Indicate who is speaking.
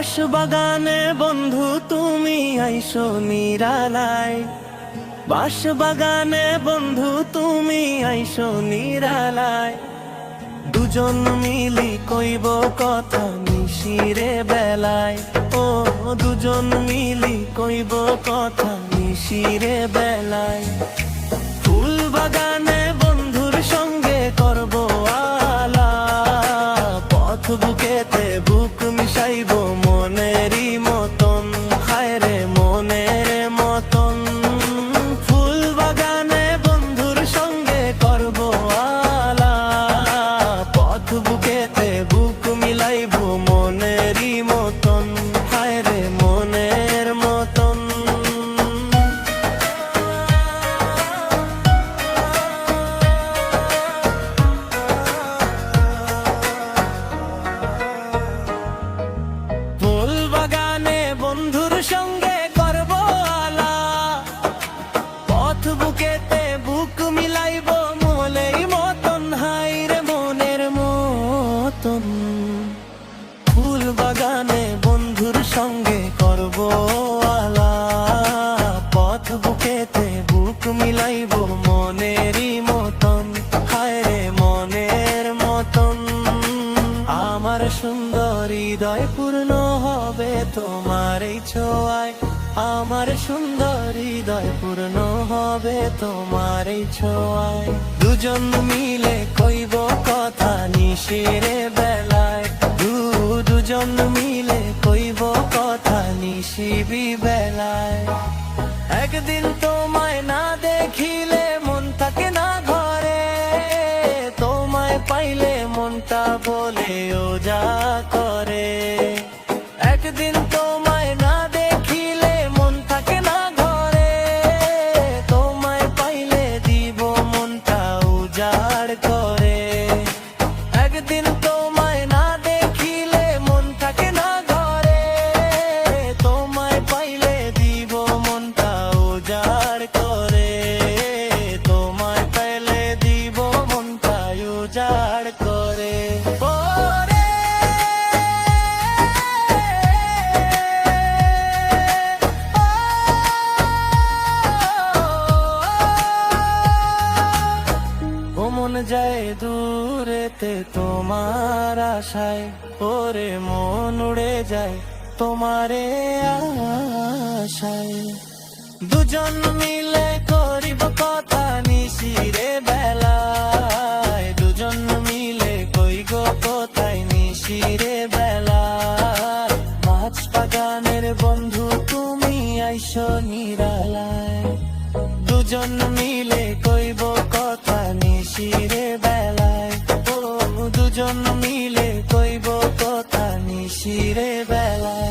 Speaker 1: বাগানে বন্ধু তুমি আইসো নিরালায়, বাগানে বন্ধু তুমি আইসো নিরালায়। দুজন মিলি কইব কথা নিশিরে বেলায়, ও দুজন মিলি কইব কথা নিশিরে বেলায়। ফুল বাগানে বন্ধুর সঙ্গে করব আলাপ, পথ বুকেতে বুক মিশাইব মনেরই মতন, হায় রে মনের মতন। ফুল বাগানে বন্ধুর সঙ্গে করব আলাপ, পথ বুকেতে বুক মিলাইব মনেরই মতন, হায় রে মনের মতন। ফুল বাগানে বন্ধুর সঙ্গে করব আলাপ, পথ বুকেতে বুক মিলাইব মনেরই মতন, হায় রে মনের মতন। ফুল বাগানে বন্ধুর সঙ্গে করব আলাপ, পথ বুকেতে বুক মিলাইব মনেরই মতন, হায় রে মনের মতন। আমার সুন্দর হৃদয় পূর্ণ হবে তোমার এই ছোঁয়ায়, আমার সুন্দর হৃদয় পূর্ণ হবে তোমার এই ছোঁয়ায়। দুজন মিলে কইব কথা নিশিরে বেলায়, দুজন মিলে কইব কথা নিশিবি বেলায়। একদিন তোমায় না দেখিলে মন থাকে না ঘরে, তোমায় পাইলে মনটা বলে ও যা করে। একদিন তোমায় না দেখিলে মন থাকে না ঘরে, তোমায় পাইলে দিব মনটা উজাড় করে। একদিন তোমায় না দেখিলে মন থাকে না ঘরে, তোমায় পাইলে দিব মনটা উজাড় করে, তোমায় পাইলে দিব মনটা উজাড় করে। মন যায় দূরেতে তোমার আশায়, ওরে মন উড়ে যায় তোমারে আশায়। দুজন মিলে করিব কথা নিশিরে বেলায়, দুজন মিলে কইব কোথায় নিশিরে বেলায়। মাছ বাগানের বন্ধু তুমি আইসো নিরালায়, দুজন মিলে কইব কথা নিশিরে বেলায়, ও দুজন মিলে কইব কথা নিশিরে বেলায়।